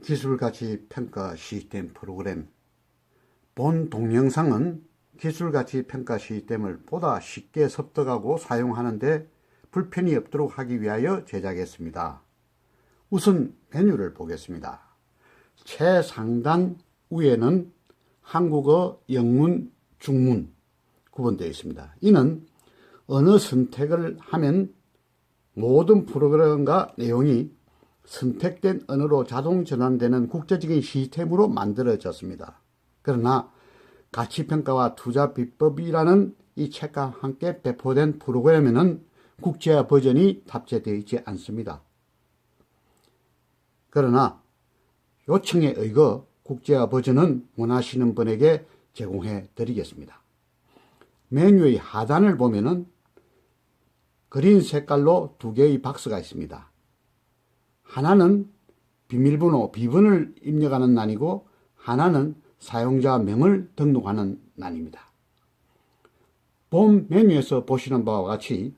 기술가치 평가 시스템 프로그램. 본 동영상은 기술가치 평가 시스템을 보다 쉽게 습득하고 사용하는데 불편이 없도록 하기 위하여 제작했습니다. 우선 메뉴를 보겠습니다. 최상단 위에는 한국어, 영문, 중문 구분되어 있습니다. 이는 어느 선택을 하면 모든 프로그램과 내용이 선택된 언어로 자동 전환되는 국제적인 시스템으로 만들어졌습니다. 그러나 가치평가와 투자비법이라는 이 책과 함께 배포된 프로그램에는 국제화 버전이 탑재되어 있지 않습니다. 그러나 요청에 의거 국제화 버전은 원하시는 분에게 제공해 드리겠습니다. 메뉴의 하단을 보면은 그린 색깔로 두 개의 박스가 있습니다. 하나는 비밀번호 비번을 입력하는 란이고 하나는 사용자명을 등록하는 란입니다. 본 메뉴에서 보시는 바와 같이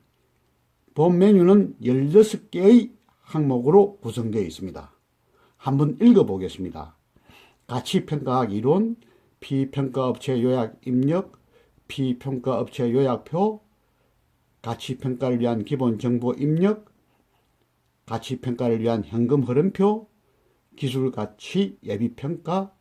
본 메뉴는 16개의 항목으로 구성되어 있습니다. 한번 읽어보겠습니다. 가치평가학 이론, 피평가업체 요약 입력, 피평가업체 요약표, 가치평가를 위한 기본 정보 입력, 가치평가를 위한 현금 흐름표, 기술가치 예비평가,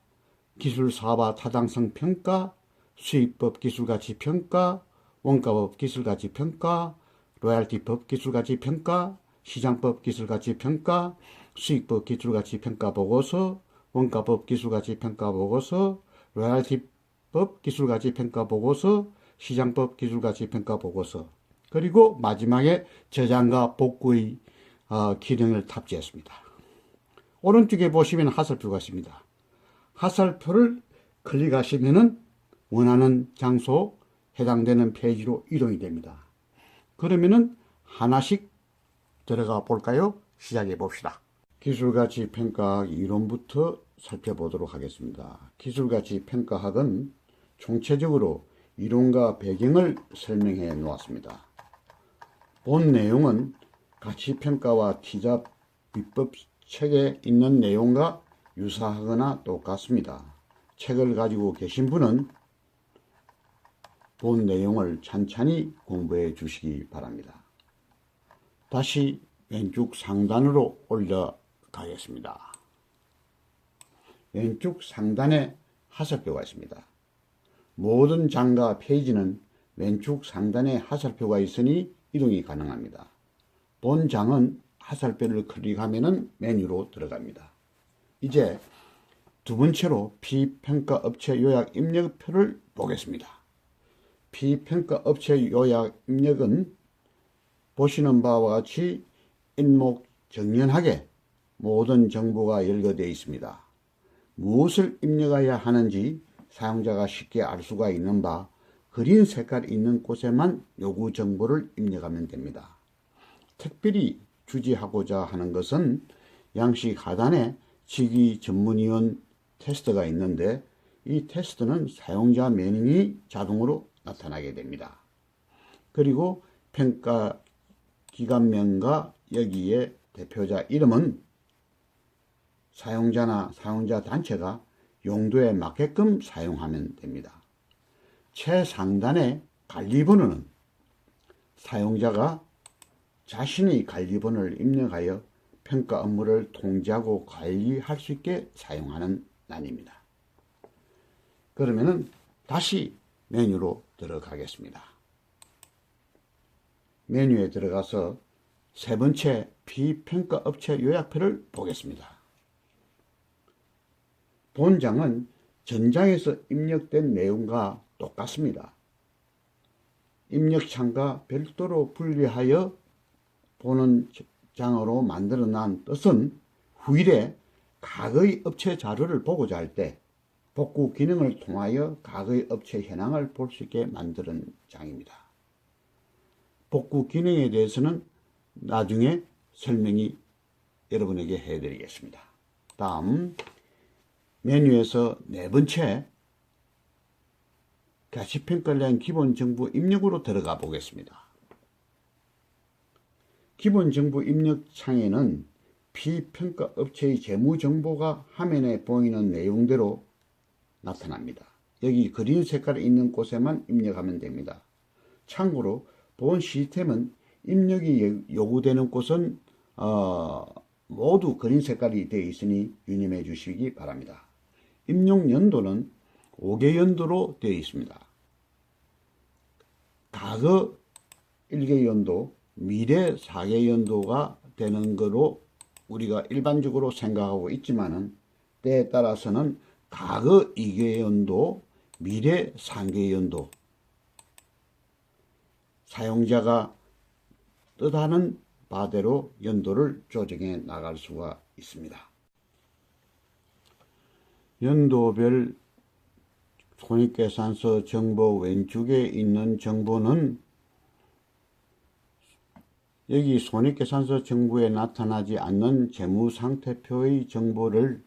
기술사업화 타당성 평가, 수익법 기술가치 평가, 원가법 기술가치 평가, 로얄티법 기술가치 평가, 시장법 기술가치 평가, 수익법 기술가치 평가 보고서, 원가법 기술가치 평가 보고서, 로얄티법 기술가치 평가 보고서, 시장법 기술가치 평가 보고서, 그리고 마지막에 저장과 복구의 기능을 탑재했습니다. 오른쪽에 보시면 하살표가 있습니다. 하살표를 클릭하시면은 원하는 장소 해당되는 페이지로 이동이 됩니다. 그러면은 하나씩 들어가 볼까요? 시작해 봅시다. 기술가치 평가학 이론부터 살펴보도록 하겠습니다. 기술가치 평가학은 총체적으로 이론과 배경을 설명해 놓았습니다. 본 내용은 가치평가와 티자 비법 책에 있는 내용과 유사하거나 똑같습니다. 책을 가지고 계신 분은 본 내용을 찬찬히 공부해 주시기 바랍니다. 다시 왼쪽 상단으로 올라가겠습니다. 왼쪽 상단에 하살표가 있습니다. 모든 장과 페이지는 왼쪽 상단에 하살표가 있으니 이동이 가능합니다. 본 장은 하살표를 클릭하면 메뉴로 들어갑니다. 이제 두 번째로 피평가업체 요약 입력표를 보겠습니다. 피평가업체 요약 입력은 보시는 바와 같이 일목정연하게 모든 정보가 열거되어 있습니다. 무엇을 입력해야 하는지 사용자가 쉽게 알 수가 있는 바 그린 색깔이 있는 곳에만 요구 정보를 입력하면 됩니다. 특별히 주지하고자 하는 것은 양식 하단에 직위전문위원 테스트가 있는데 이 테스트는 사용자 명이 자동으로 나타나게 됩니다. 그리고 평가기관명과 여기에 대표자 이름은 사용자나 사용자 단체가 용도에 맞게끔 사용하면 됩니다. 최상단의 관리번호는 사용자가 자신의 관리번호를 입력하여 평가 업무를 통제하고 관리할 수 있게 사용하는 란입니다. 그러면은 다시 메뉴로 들어가겠습니다. 메뉴에 들어가서 세 번째 피평가 업체 요약표를 보겠습니다. 본장은 전장에서 입력된 내용과 똑같습니다. 입력창과 별도로 분리하여 보는 장으로 만들어 난 뜻은 후일에 과거의 업체 자료를 보고자 할 때 복구 기능을 통하여 과거의 업체 현황을 볼 수 있게 만드는 장입니다. 복구 기능에 대해서는 나중에 설명이 여러분에게 해드리겠습니다. 다음 메뉴에서 네 번째 가치평가를 위한 기본 정보 입력으로 들어가 보겠습니다. 기본 정보 입력 창에는 비평가 업체의 재무 정보가 화면에 보이는 내용대로 나타납니다. 여기 그린 색깔이 있는 곳에만 입력하면 됩니다. 참고로 본 시스템은 입력이 요구되는 곳은 모두 그린 색깔이 되어 있으니 유념해 주시기 바랍니다. 입력 연도는 5개 연도로 되어 있습니다. 과거 1개 연도, 미래 4개 연도가 되는 거로 우리가 일반적으로 생각하고 있지만은 때에 따라서는 과거 2개 연도, 미래 3개 연도, 사용자가 뜻하는 바대로 연도를 조정해 나갈 수가 있습니다. 연도별 손익계산서 정보 왼쪽에 있는 정보는 여기 손익계산서 정보에 나타나지 않는 재무상태표의 정보를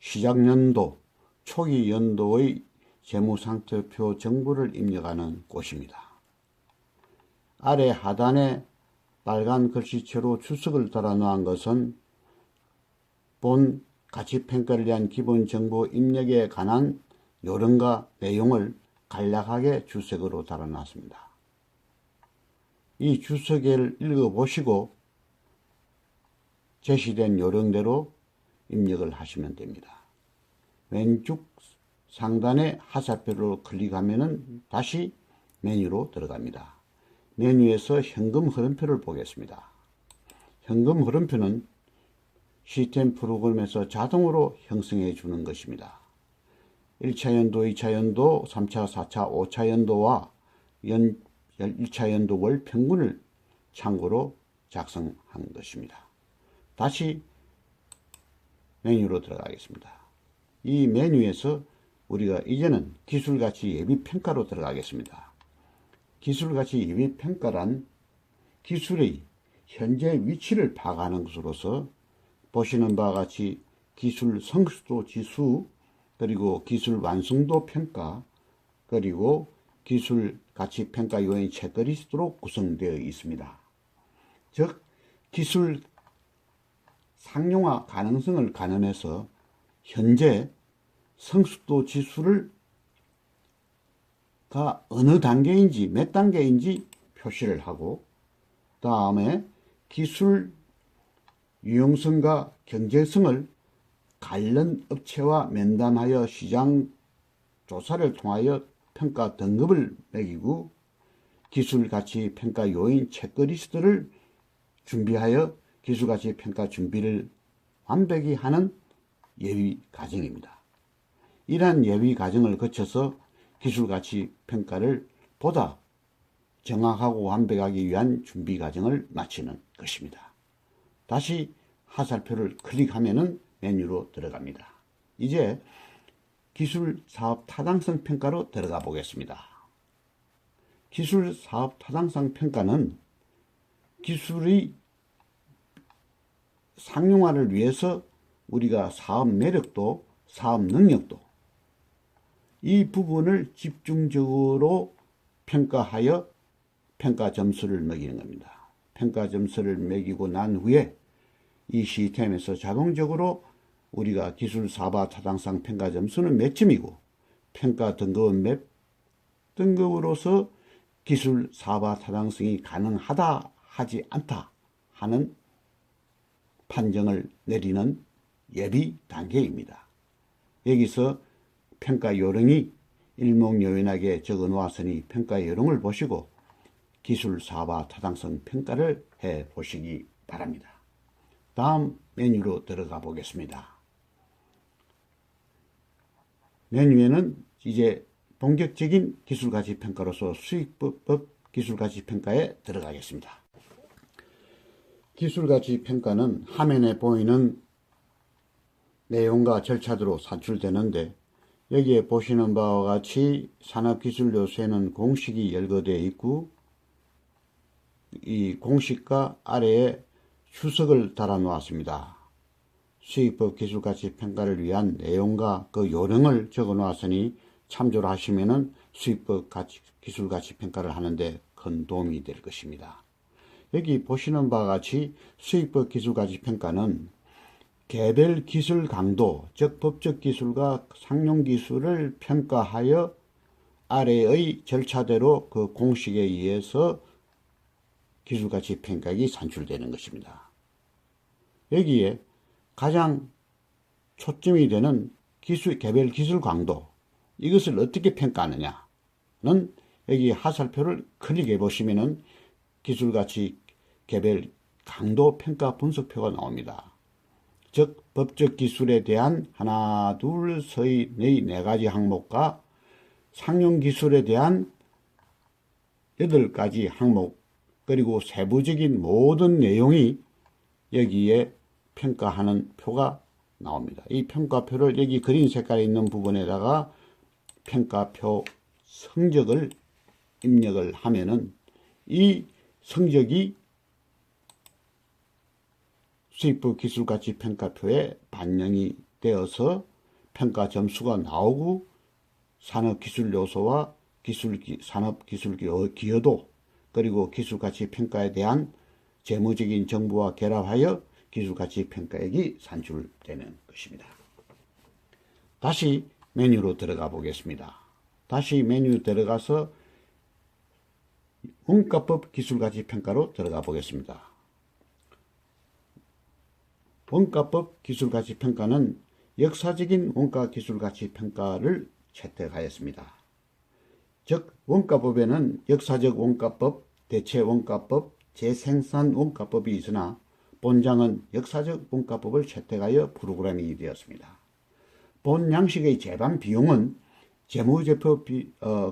시작연도, 초기 연도의 재무상태표 정보를 입력하는 곳입니다. 아래 하단에 빨간 글씨체로 주석을 달아 놓은 것은 본 가치평가를 위한 기본 정보 입력에 관한 요령과 내용을 간략하게 주석으로 달아 놨습니다. 이 주석을 읽어보시고 제시된 요령대로 입력을 하시면 됩니다. 왼쪽 상단의 화살표를 클릭하면 다시 메뉴로 들어갑니다. 메뉴에서 현금 흐름표를 보겠습니다. 현금 흐름표는 시스템 프로그램에서 자동으로 형성해 주는 것입니다. 1차 연도, 2차 연도, 3차, 4차, 5차 연도와 1차 연도 월 평균을 참고로 작성한 것입니다. 다시 메뉴로 들어가겠습니다. 이 메뉴에서 우리가 이제는 기술가치 예비평가로 들어가겠습니다. 기술가치 예비평가란 기술의 현재 위치를 파악하는 것으로서 보시는 바와 같이 기술 성숙도 지수, 그리고 기술 완성도 평가, 그리고 기술 가치 평가 요인 체크리스트로 구성되어 있습니다. 즉 기술 상용화 가능성을 가늠해서 현재 성숙도 지수를 어느 단계인지 몇 단계인지 표시를 하고, 다음에 기술 유용성과 경제성을 관련 업체와 면담하여 시장 조사를 통하여 평가 등급을 매기고, 기술가치 평가 요인 체크리스트를 준비하여 기술가치 평가 준비를 완벽히 하는 예비 과정입니다. 이러한 예비 과정을 거쳐서 기술가치 평가를 보다 정확하고 완벽하기 위한 준비 과정을 마치는 것입니다. 다시 화살표를 클릭하면 메뉴로 들어갑니다. 이제 기술 사업 타당성 평가로 들어가 보겠습니다. 기술 사업 타당성 평가는 기술의 상용화를 위해서 우리가 사업 매력도, 사업 능력도, 이 부분을 집중적으로 평가하여 평가 점수를 매기는 겁니다. 평가 점수를 매기고 난 후에 이 시스템에서 자동적으로 우리가 기술 사업 타당성 평가 점수는 몇 점이고 평가 등급은 몇 등급으로서 기술 사업 타당성이 가능하다 하지 않다 하는 판정을 내리는 예비 단계입니다. 여기서 평가 요령이 일목요연하게 적어 놓았으니 평가 요령을 보시고 기술 사업 타당성 평가를 해 보시기 바랍니다. 다음 메뉴로 들어가 보겠습니다. 메뉴에는 이제 본격적인 기술가치평가로서 수익법 기술가치평가에 들어가겠습니다. 기술가치평가는 화면에 보이는 내용과 절차대로 산출되는데, 여기에 보시는 바와 같이 산업기술요소에는 공식이 열거되어 있고, 이 공식과 아래에 주석을 달아 놓았습니다. 수익법 기술가치평가를 위한 내용과 그 요령을 적어 놓았으니 참조를 하시면은 수익법 기술가치평가를 하는데 큰 도움이 될 것입니다. 여기 보시는 바와 같이 수익법 기술가치평가는 개별 기술 강도, 즉 법적 기술과 상용 기술을 평가하여 아래의 절차대로 그 공식에 의해서 기술가치 평가액이 산출되는 것입니다. 여기에 가장 초점이 되는 개별 기술 강도, 이것을 어떻게 평가하느냐는 여기 하살표를 클릭해 보시면은 기술가치 개별 강도 평가 분석표가 나옵니다. 즉 법적 기술에 대한 하나, 둘, 서의 네 가지 항목과 상용 기술에 대한 8가지 항목, 그리고 세부적인 모든 내용이 여기에 평가하는 표가 나옵니다. 이 평가표를 여기 그린 색깔에 있는 부분에다가 평가표 성적을 입력을 하면은 이 성적이 수익법 기술가치 평가표에 반영이 되어서 평가 점수가 나오고 산업기술 요소와 산업기술 기여도, 그리고 기술가치 평가에 대한 재무적인 정보와 결합하여 기술가치 평가액이 산출되는 것입니다. 다시 메뉴로 들어가 보겠습니다. 다시 메뉴 들어가서 원가법 기술가치 평가로 들어가 보겠습니다. 원가법 기술가치 평가는 역사적인 원가 기술가치 평가를 채택하였습니다. 즉 원가법에는 역사적 원가법, 대체 원가법, 재생산 원가법이 있으나 본장은 역사적 원가법을 채택하여 프로그래밍이 되었습니다. 본 양식의 제반 비용은 재무제표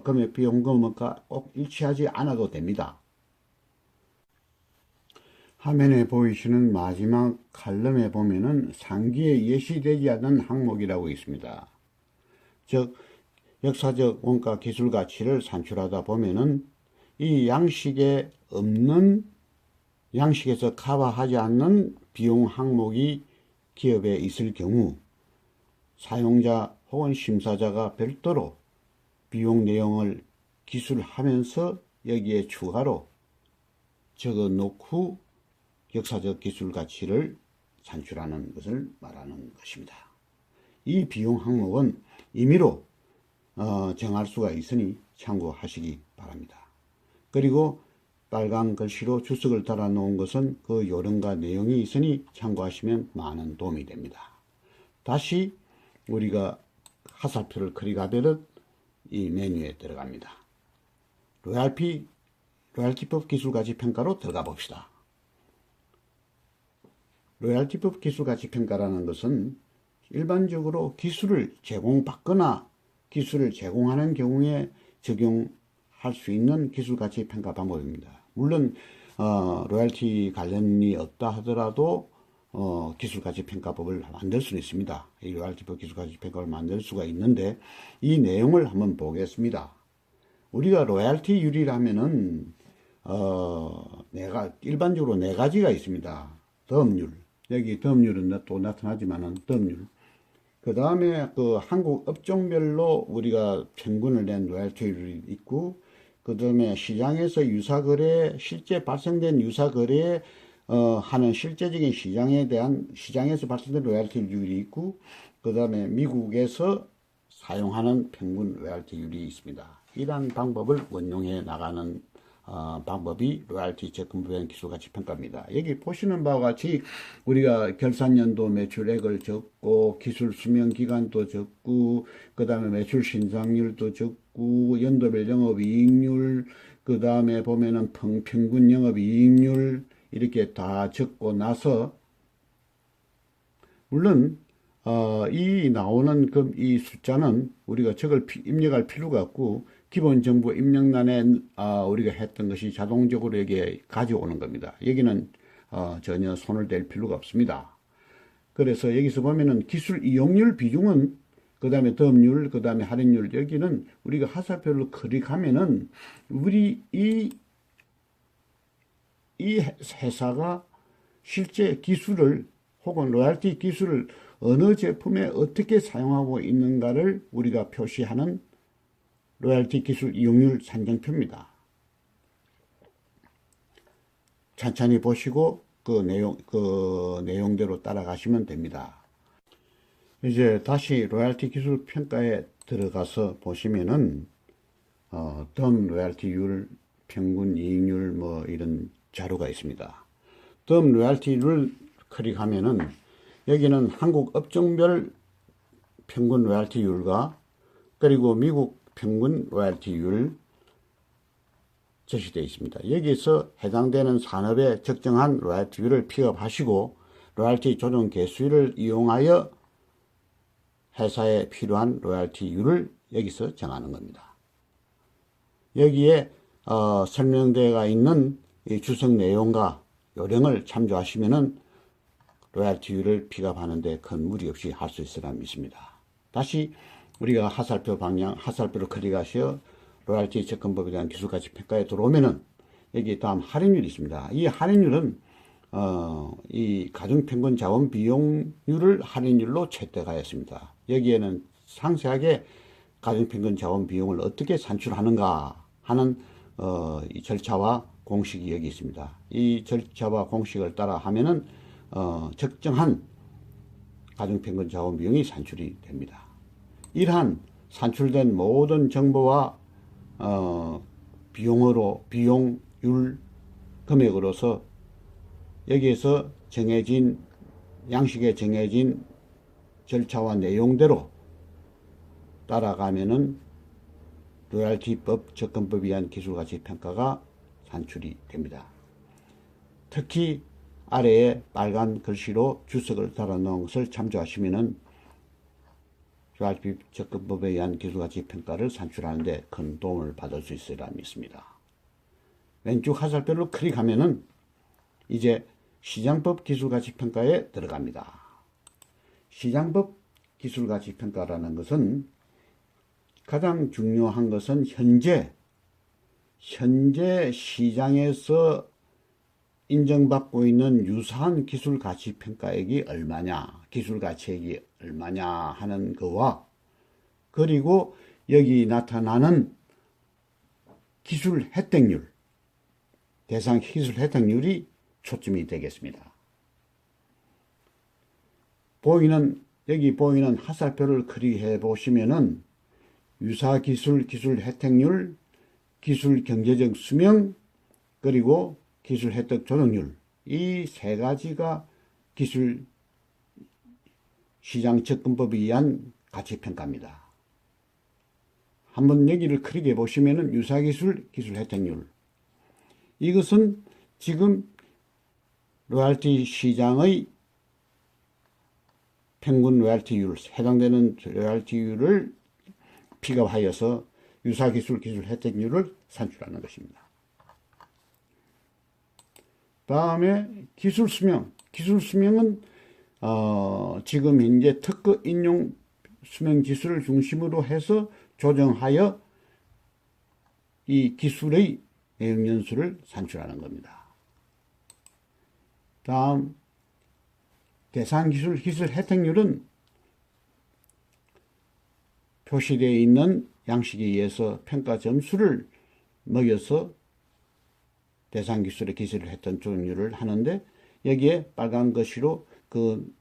금액 비용금과 꼭 일치하지 않아도 됩니다. 화면에 보이시는 마지막 칼럼에 보면은 상기에 예시되지 않는 항목이라고 있습니다. 즉 역사적 원가 기술 가치를 산출하다 보면은 이 양식에 없는, 양식에서 커버하지 않는 비용 항목이 기업에 있을 경우 사용자 혹은 심사자가 별도로 비용 내용을 기술하면서 여기에 추가로 적어 놓고 역사적 기술 가치를 산출하는 것을 말하는 것입니다. 이 비용 항목은 임의로 정할 수가 있으니 참고하시기 바랍니다. 그리고 빨간 글씨로 주석을 달아 놓은 것은 그 요령과 내용이 있으니 참고하시면 많은 도움이 됩니다. 다시 우리가 하살표를 클릭하듯 이 메뉴에 들어갑니다. 로얄티법 기술가치 평가로 들어가 봅시다. 로얄티법 기술가치 평가라는 것은 일반적으로 기술을 제공받거나 기술을 제공하는 경우에 적용할 수 있는 기술가치 평가 방법입니다. 물론 로얄티 관련이 없다 하더라도 기술가치 평가법을 만들 수는 있습니다. 이 로얄티법 기술가치 평가를 만들 수가 있는데 이 내용을 한번 보겠습니다. 우리가 로얄티율이라면은 일반적으로 4가지가 있습니다. 덤률, 여기 덤률은 또 나타나지만은 덤률. 그 다음에 그 한국 업종별로 우리가 평균을 낸 로얄티율이 있고, 그 다음에 시장에서 유사거래, 실제 발생된 유사거래에 하는 실제적인 시장에서 발생된 로얄티율이 있고, 그 다음에 미국에서 사용하는 평균 로얄티율이 있습니다. 이러한 방법을 원용해 나가는 방법이 로얄티 접근부연 기술가치 평가입니다. 여기 보시는 바와 같이 우리가 결산연도 매출액을 적고 기술 수명 기간도 적고 그 다음에 매출 신상률도 적고 연도별 영업이익률 그 다음에 보면은 평균 영업이익률 이렇게 다 적고 나서 물론 이 나오는 이 숫자는 우리가 입력할 필요가 없고 기본 정보 입력란에 우리가 했던 것이 자동적으로 여기에 가져오는 겁니다. 여기는 전혀 손을 댈 필요가 없습니다. 그래서 여기서 보면은 기술 이용률 비중은 그 다음에 덤률, 그 다음에 할인율, 여기는 우리가 하살표를 클릭하면은 우리 이 회사가 실제 기술을 혹은 로얄티 기술을 어느 제품에 어떻게 사용하고 있는가를 우리가 표시하는 로얄티 기술 이용률 산정표입니다. 찬찬히 보시고 그 내용대로 따라가시면 됩니다. 이제 다시 로얄티 기술 평가에 들어가서 보시면은 덤 로얄티율, 평균 이익률 뭐 이런 자료가 있습니다. 덤 로얄티율 클릭하면은 여기는 한국 업종별 평균 로얄티율과 그리고 미국 평균 로얄티율 제시되어 있습니다. 여기서 해당되는 산업에 적정한 로얄티율을 픽업하시고 로얄티 조정 개수율을 이용하여 회사에 필요한 로얄티율을 여기서 정하는 겁니다. 여기에 설명되어 있는 이 주석 내용과 요령을 참조하시면은 로얄티율을 픽업하는 데 큰 무리 없이 할 수 있으라 믿습니다. 다시 우리가 하살표를 클릭하시어 로얄티 접근법에 대한 기술가치 평가에 들어오면은 여기 다음 할인율이 있습니다. 이 할인율은 이 가중평균 자원 비용률을 할인율로 채택하였습니다. 여기에는 상세하게 가중평균 자원 비용을 어떻게 산출하는가 하는 이 절차와 공식이 여기 있습니다. 이 절차와 공식을 따라 하면은 적정한 가중평균 자원 비용이 산출이 됩니다. 이러한 산출된 모든 정보와 비용률 금액으로서 여기에서 정해진 양식에 정해진 절차와 내용대로 따라가면은 로얄티법 접근법에 의한 기술가치 평가가 산출이 됩니다. 특히 아래에 빨간 글씨로 주석을 달아놓은 것을 참조하시면은 로얄티 접근법에 의한 기술가치 평가를 산출하는 데 큰 도움을 받을 수 있으리라 믿습니다. 왼쪽 하살표를 클릭하면은 이제 시장법 기술가치 평가에 들어갑니다. 시장법 기술가치 평가라는 것은 가장 중요한 것은 현재 시장에서 인정받고 있는 유사한 기술가치 평가액이 얼마냐, 기술가치액이 얼마냐 하는 거와 그리고 여기 나타나는 기술 혜택률, 대상 기술 혜택률이 초점이 되겠습니다. 여기 보이는 하살표를 클릭해 보시면은 유사 기술 혜택률, 기술 경제적 수명, 그리고 기술 혜택 조정률, 이 세 가지가 기술 시장 접근법에 의한 가치평가입니다. 한번 여기를 클릭해 보시면은 유사기술, 기술 혜택률. 이것은 지금 로얄티 시장의 평균 로얄티율, 해당되는 로얄티율을 픽업하여서 유사기술, 기술 혜택률을 산출하는 것입니다. 다음에 기술 수명. 기술 수명은 지금 현재 특허 인용 수명 지수를 중심으로 해서 조정하여 이 기술의 내용 연수를 산출하는 겁니다. 다음 대상 기술 혜택률은 표시되어 있는 양식에 의해서 평가 점수를 먹여서 대상 기술의 기술을 했던 조정률을 하는데 여기에 빨간 글씨로 그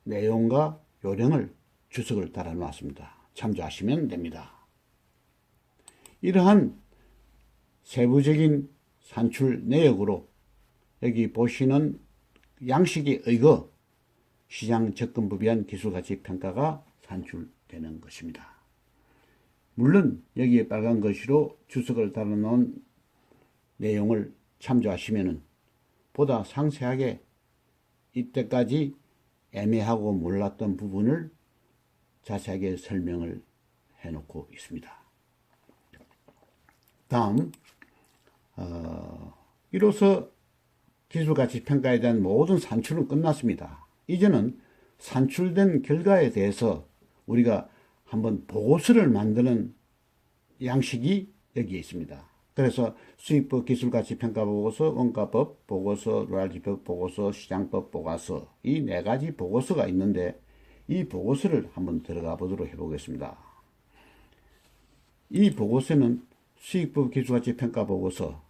내용과 요령을 주석을 달아 놨습니다. 참조하시면 됩니다. 이러한 세부적인 산출 내역으로 여기 보시는 양식에 의거 시장 접근법에 의한 기술가치 평가가 산출되는 것입니다. 물론 여기에 빨간 글씨로 주석을 달아 놓은 내용을 참조하시면 보다 상세하게 이때까지 애매하고 몰랐던 부분을 자세하게 설명을 해놓고 있습니다. 다음 이로써 기술가치 평가에 대한 모든 산출은 끝났습니다. 이제는 산출된 결과에 대해서 우리가 한번 보고서를 만드는 양식이 여기에 있습니다. 그래서 수익법 기술가치평가 보고서, 원가법 보고서, 로얄티법 보고서, 시장법 보고서, 이 네 가지 보고서가 있는데 이 보고서를 한번 들어가 보도록 해보겠습니다. 이 보고서는 수익법 기술가치평가 보고서,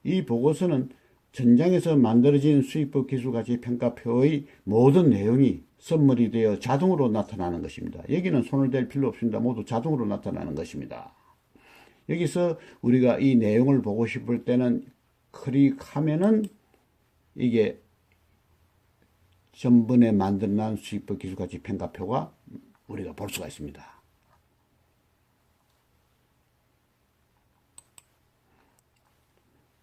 이 보고서는 전장에서 만들어진 수입법 기술가치평가표의 모든 내용이 선물이 되어 자동으로 나타나는 것입니다. 여기는 손을 댈 필요 없습니다. 모두 자동으로 나타나는 것입니다. 여기서 우리가 이 내용을 보고 싶을 때는 클릭하면은 이게 전번에 만들어난 수입법 기술가치평가표가 우리가 볼 수가 있습니다.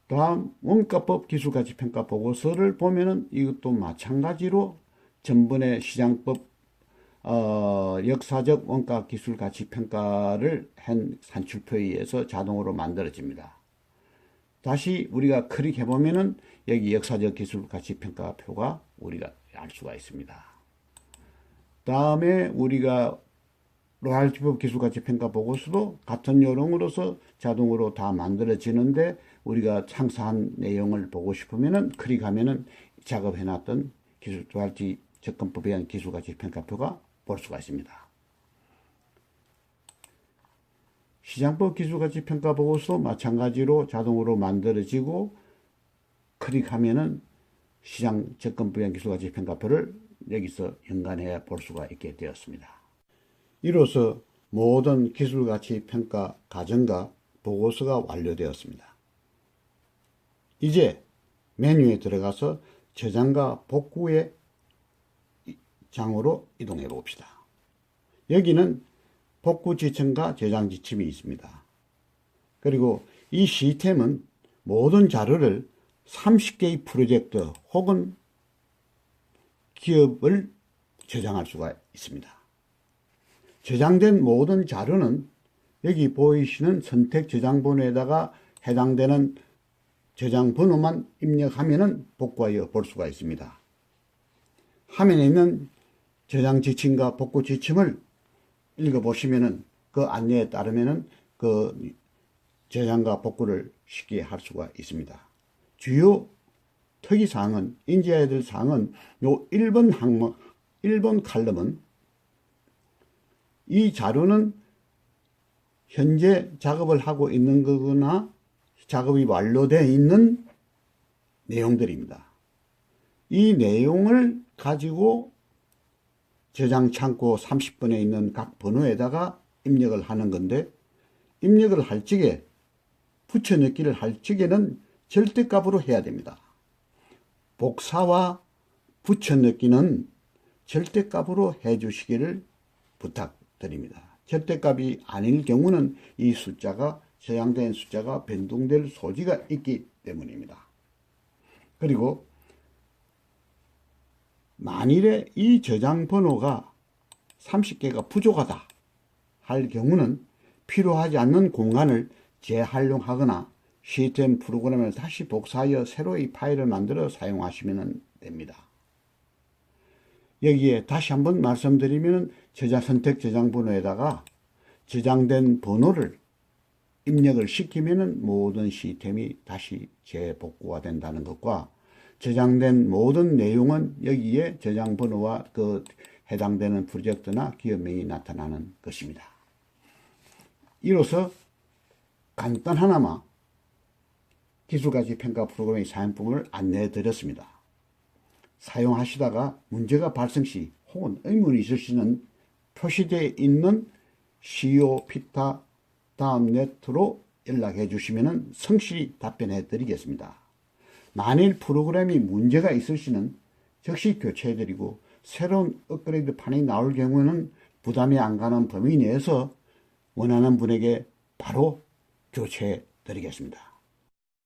다음 원가법 기술가치평가 보고서를 보면은 이것도 마찬가지로 전번에 시장법 역사적 원가 기술가치평가를 한 산출표에 의해서 자동으로 만들어집니다. 다시 우리가 클릭해 보면은 여기 역사적 기술가치평가표가 우리가 알 수가 있습니다. 다음에 우리가 로얄티법 기술가치평가 보고서도 같은 요령으로서 자동으로 다 만들어지는데 우리가 창사한 내용을 보고 싶으면은 클릭하면은 작업해놨던 로얄티 접근법에 의한 기술가치평가표가 볼 수가 있습니다. 시장법 기술가치평가 보고서도 마찬가지로 자동으로 만들어지고 클릭하면은 시장 접근법에 의한 기술가치평가표를 여기서 연관해 볼 수가 있게 되었습니다. 이로써 모든 기술가치평가 과정과 보고서가 완료되었습니다. 이제 메뉴에 들어가서 저장과 복구의 장으로 이동해 봅시다. 여기는 복구 지침과 저장 지침이 있습니다. 그리고 이 시스템은 모든 자료를 30개의 프로젝트 혹은 기업을 저장할 수가 있습니다. 저장된 모든 자료는 여기 보이시는 선택 저장 번호에다가 해당되는 저장 번호만 입력하면 복구하여 볼 수가 있습니다. 화면에 있는 저장 지침과 복구 지침을 읽어보시면은 그 안내에 따르면은 그 저장과 복구를 쉽게 할 수가 있습니다. 주요 특이사항은, 인지해야 될 사항은 요 1번 항목, 1번 칼럼은 이 자료는 현재 작업을 하고 있는 거거나 작업이 완료되어 있는 내용들입니다. 이 내용을 가지고 저장 창고 30번에 있는 각 번호에다가 입력을 하는 건데, 입력을 할 적에, 붙여넣기를 할 적에는 절대값으로 해야 됩니다. 복사와 붙여넣기는 절대값으로 해주시기를 부탁드립니다. 절대값이 아닐 경우는 이 숫자가, 저장된 숫자가 변동될 소지가 있기 때문입니다. 그리고 만일에 이 저장 번호가 30개가 부족하다 할 경우는 필요하지 않는 공간을 재활용하거나 시스템 프로그램을 다시 복사하여 새로의 파일을 만들어 사용하시면 됩니다. 여기에 다시 한번 말씀드리면 선택 저장 번호에다가 저장된 번호를 입력을 시키면 모든 시스템이 다시 재복구가 된다는 것과, 저장된 모든 내용은 여기에 저장 번호와 그 해당되는 프로젝트나 기업명이 나타나는 것입니다. 이로써 간단하나마 기술가치평가 프로그램의 사용법을 안내해 드렸습니다. 사용하시다가 문제가 발생 시 혹은 의문이 있을 시는 표시되어 있는 CEO 피타 다음 네트로 연락해 주시면 성실히 답변해 드리겠습니다. 만일 프로그램이 문제가 있을 시는 즉시 교체해 드리고, 새로운 업그레이드 판이 나올 경우에는 부담이 안 가는 범위 내에서 원하는 분에게 바로 교체해 드리겠습니다.